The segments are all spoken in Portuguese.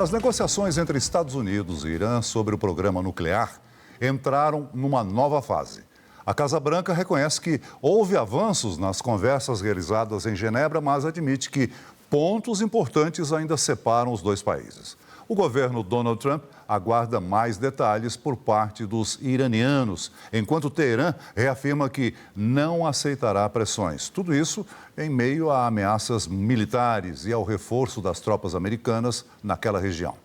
As negociações entre Estados Unidos e Irã sobre o programa nuclear entraram numa nova fase. A Casa Branca reconhece que houve avanços nas conversas realizadas em Genebra, mas admite que pontos importantes ainda separam os dois países. O governo Donald Trump aguarda mais detalhes por parte dos iranianos, enquanto Teherã reafirma que não aceitará pressões. Tudo isso em meio a ameaças militares e ao reforço das tropas americanas naquela região.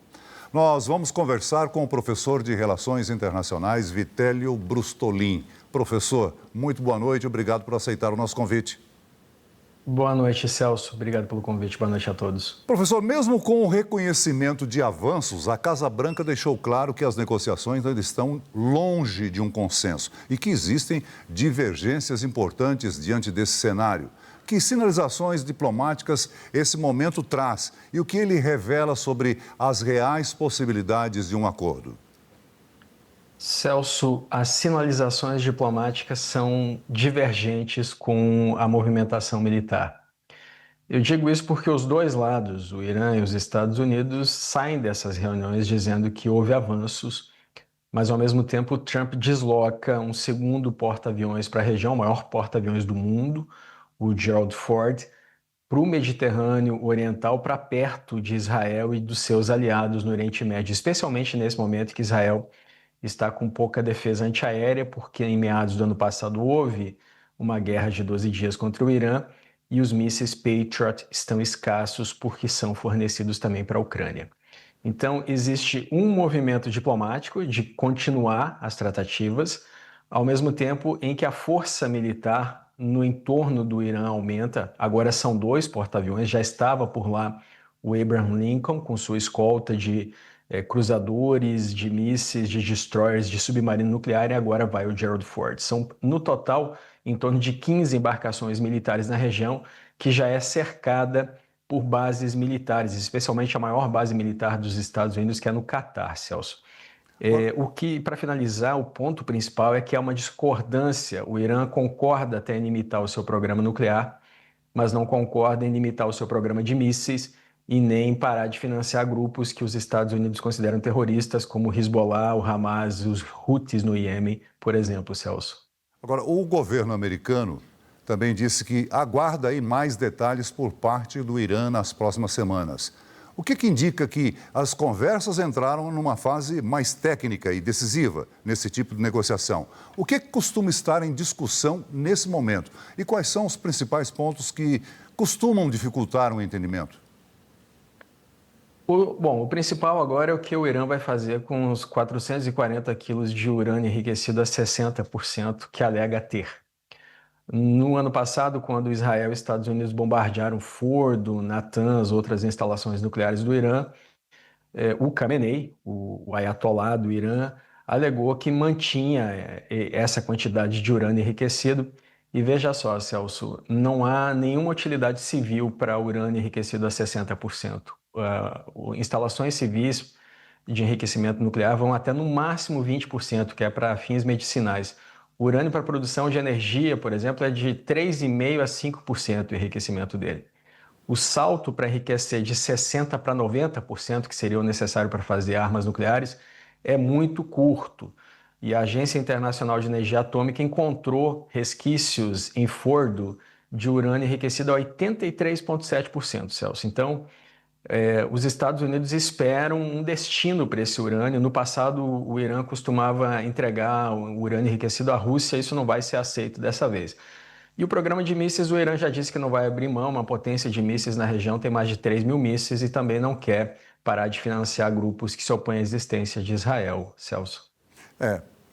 Nós vamos conversar com o professor de Relações Internacionais, Vitélio Brustolin. Professor, muito boa noite, obrigado por aceitar o nosso convite. Boa noite, Celso. Obrigado pelo convite. Boa noite a todos. Professor, mesmo com o reconhecimento de avanços, a Casa Branca deixou claro que as negociações ainda estão longe de um consenso e que existem divergências importantes diante desse cenário. Que sinalizações diplomáticas esse momento traz e o que ele revela sobre as reais possibilidades de um acordo? Celso, as sinalizações diplomáticas são divergentes com a movimentação militar. Eu digo isso porque os dois lados, o Irã e os Estados Unidos, saem dessas reuniões dizendo que houve avanços, mas ao mesmo tempo Trump desloca um segundo porta-aviões para a região, o maior porta-aviões do mundo, o Gerald Ford, para o Mediterrâneo Oriental, para perto de Israel e dos seus aliados no Oriente Médio, especialmente nesse momento que Israel está com pouca defesa antiaérea, porque em meados do ano passado houve uma guerra de 12 dias contra o Irã e os mísseis Patriot estão escassos porque são fornecidos também para a Ucrânia. Então, existe um movimento diplomático de continuar as tratativas, ao mesmo tempo em que a força militar no entorno do Irã aumenta. Agora são 2 porta-aviões, já estava por lá o Abraham Lincoln com sua escolta de cruzadores, de mísseis, de destroyers, de submarino nuclear, e agora vai o Gerald Ford. São, no total, em torno de 15 embarcações militares na região, que já é cercada por bases militares, especialmente a maior base militar dos Estados Unidos, que é no Catar, Celso. O que, para finalizar, o ponto principal é que há uma discordância. O Irã concorda até em limitar o seu programa nuclear, mas não concorda em limitar o seu programa de mísseis e nem parar de financiar grupos que os Estados Unidos consideram terroristas, como o Hezbollah, o Hamas, os Houthis no Iêmen, por exemplo, Celso. Agora, o governo americano também disse que aguarda aí mais detalhes por parte do Irã nas próximas semanas. O que indica que as conversas entraram numa fase mais técnica e decisiva nesse tipo de negociação? O que costuma estar em discussão nesse momento? E quais são os principais pontos que costumam dificultar o entendimento? O principal agora é o que o Irã vai fazer com os 440 quilos de urânio enriquecido a 60% que alega ter. No ano passado, quando Israel e Estados Unidos bombardearam Fordo, Natanz, outras instalações nucleares do Irã, o Khamenei, o ayatolá do Irã, alegou que mantinha essa quantidade de urânio enriquecido. E veja só, Celso, não há nenhuma utilidade civil para urânio enriquecido a 60%. Instalações civis de enriquecimento nuclear vão até no máximo 20%, que é para fins medicinais. O urânio para produção de energia, por exemplo, é de 3,5% a 5% o enriquecimento dele. O salto para enriquecer de 60% para 90%, que seria o necessário para fazer armas nucleares, é muito curto. E a Agência Internacional de Energia Atômica encontrou resquícios em Fordo de urânio enriquecido a 83,7%, Celso. Então, os Estados Unidos esperam um destino para esse urânio. No passado, o Irã costumava entregar o urânio enriquecido à Rússia, isso não vai ser aceito dessa vez. E o programa de mísseis, o Irã já disse que não vai abrir mão, uma potência de mísseis na região tem mais de 3 mil mísseis e também não quer parar de financiar grupos que se opõem à existência de Israel, Celso.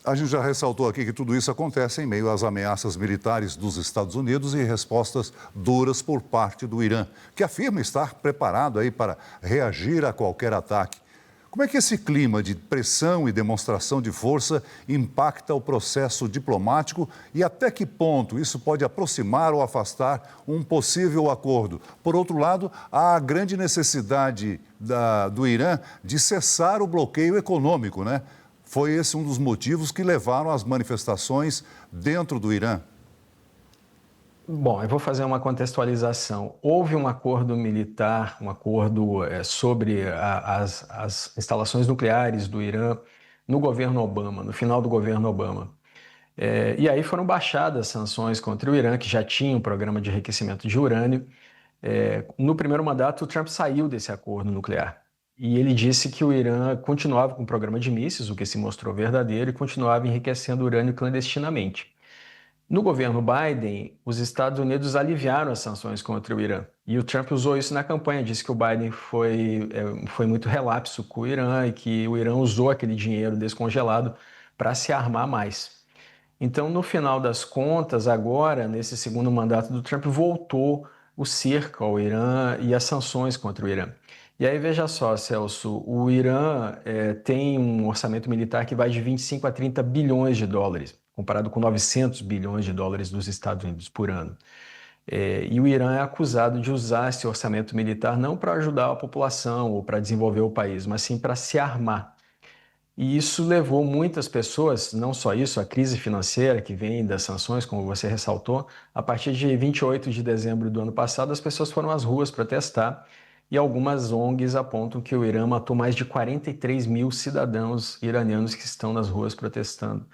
A gente já ressaltou aqui que tudo isso acontece em meio às ameaças militares dos Estados Unidos e respostas duras por parte do Irã, que afirma estar preparado aí para reagir a qualquer ataque. Como é que esse clima de pressão e demonstração de força impacta o processo diplomático e até que ponto isso pode aproximar ou afastar um possível acordo? Por outro lado, há a grande necessidade do Irã de cessar o bloqueio econômico, né? Foi esse um dos motivos que levaram às manifestações dentro do Irã. Bom, eu vou fazer uma contextualização. Houve um acordo militar, um acordo sobre as instalações nucleares do Irã no governo Obama, no final do governo Obama. E aí foram baixadas sanções contra o Irã, que já tinha um programa de enriquecimento de urânio. No primeiro mandato, o Trump saiu desse acordo nuclear. E ele disse que o Irã continuava com o programa de mísseis, o que se mostrou verdadeiro, e continuava enriquecendo urânio clandestinamente. No governo Biden, os Estados Unidos aliviaram as sanções contra o Irã. E o Trump usou isso na campanha, disse que o Biden foi muito relapso com o Irã e que o Irã usou aquele dinheiro descongelado para se armar mais. Então, no final das contas, agora, nesse segundo mandato do Trump, voltou o cerco ao Irã e as sanções contra o Irã. E aí, veja só, Celso, o Irã tem um orçamento militar que vai de 25 a 30 bilhões de dólares, comparado com 900 bilhões de dólares dos Estados Unidos por ano. E o Irã é acusado de usar esse orçamento militar não para ajudar a população ou para desenvolver o país, mas sim para se armar. E isso levou muitas pessoas, não só isso, a crise financeira que vem das sanções, como você ressaltou, a partir de 28 de dezembro do ano passado, as pessoas foram às ruas protestar e algumas ONGs apontam que o Irã matou mais de 43 mil cidadãos iranianos que estão nas ruas protestando.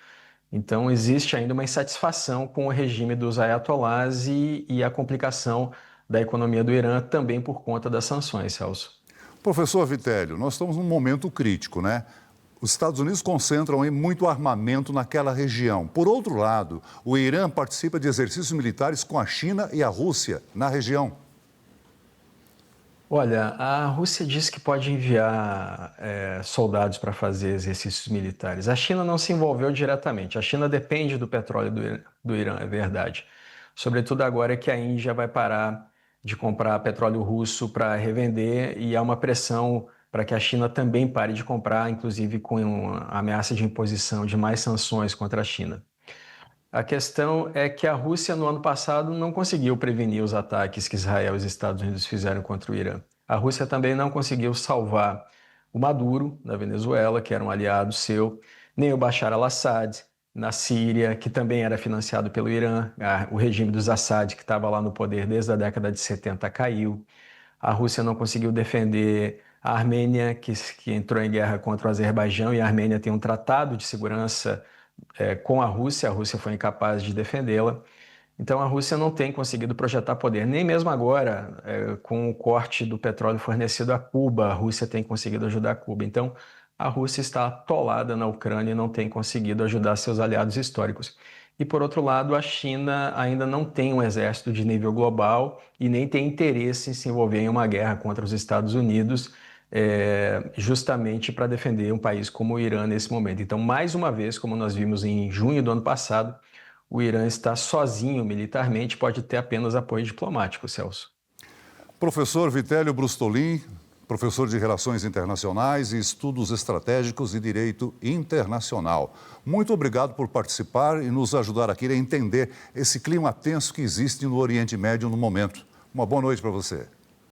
Então, existe ainda uma insatisfação com o regime dos ayatolás e a complicação da economia do Irã também por conta das sanções, Celso. Professor Vitélio, nós estamos num momento crítico, né? Os Estados Unidos concentram aí muito armamento naquela região. Por outro lado, o Irã participa de exercícios militares com a China e a Rússia na região. Olha, a Rússia diz que pode enviar soldados para fazer exercícios militares. A China não se envolveu diretamente. A China depende do petróleo do Irã, é verdade. Sobretudo agora que a Índia vai parar de comprar petróleo russo para revender e há uma pressão para que a China também pare de comprar, inclusive com uma ameaça de imposição de mais sanções contra a China. A questão é que a Rússia, no ano passado, não conseguiu prevenir os ataques que Israel e os Estados Unidos fizeram contra o Irã. A Rússia também não conseguiu salvar o Maduro, na Venezuela, que era um aliado seu, nem o Bashar al-Assad, na Síria, que também era financiado pelo Irã. O regime dos Assad, que estava lá no poder desde a década de 70, caiu. A Rússia não conseguiu defender a Armênia, que entrou em guerra contra o Azerbaijão, e a Armênia tem um tratado de segurança com a Rússia foi incapaz de defendê-la. Então a Rússia não tem conseguido projetar poder, nem mesmo agora, com o corte do petróleo fornecido a Cuba, a Rússia tem conseguido ajudar a Cuba. Então a Rússia está atolada na Ucrânia e não tem conseguido ajudar seus aliados históricos. E por outro lado, a China ainda não tem um exército de nível global e nem tem interesse em se envolver em uma guerra contra os Estados Unidos, justamente para defender um país como o Irã nesse momento. Então, mais uma vez, como nós vimos em junho do ano passado, o Irã está sozinho militarmente, pode ter apenas apoio diplomático, Celso. Professor Vitélio Brustolin, professor de Relações Internacionais e Estudos Estratégicos e Direito Internacional. Muito obrigado por participar e nos ajudar aqui a entender esse clima tenso que existe no Oriente Médio no momento. Uma boa noite para você.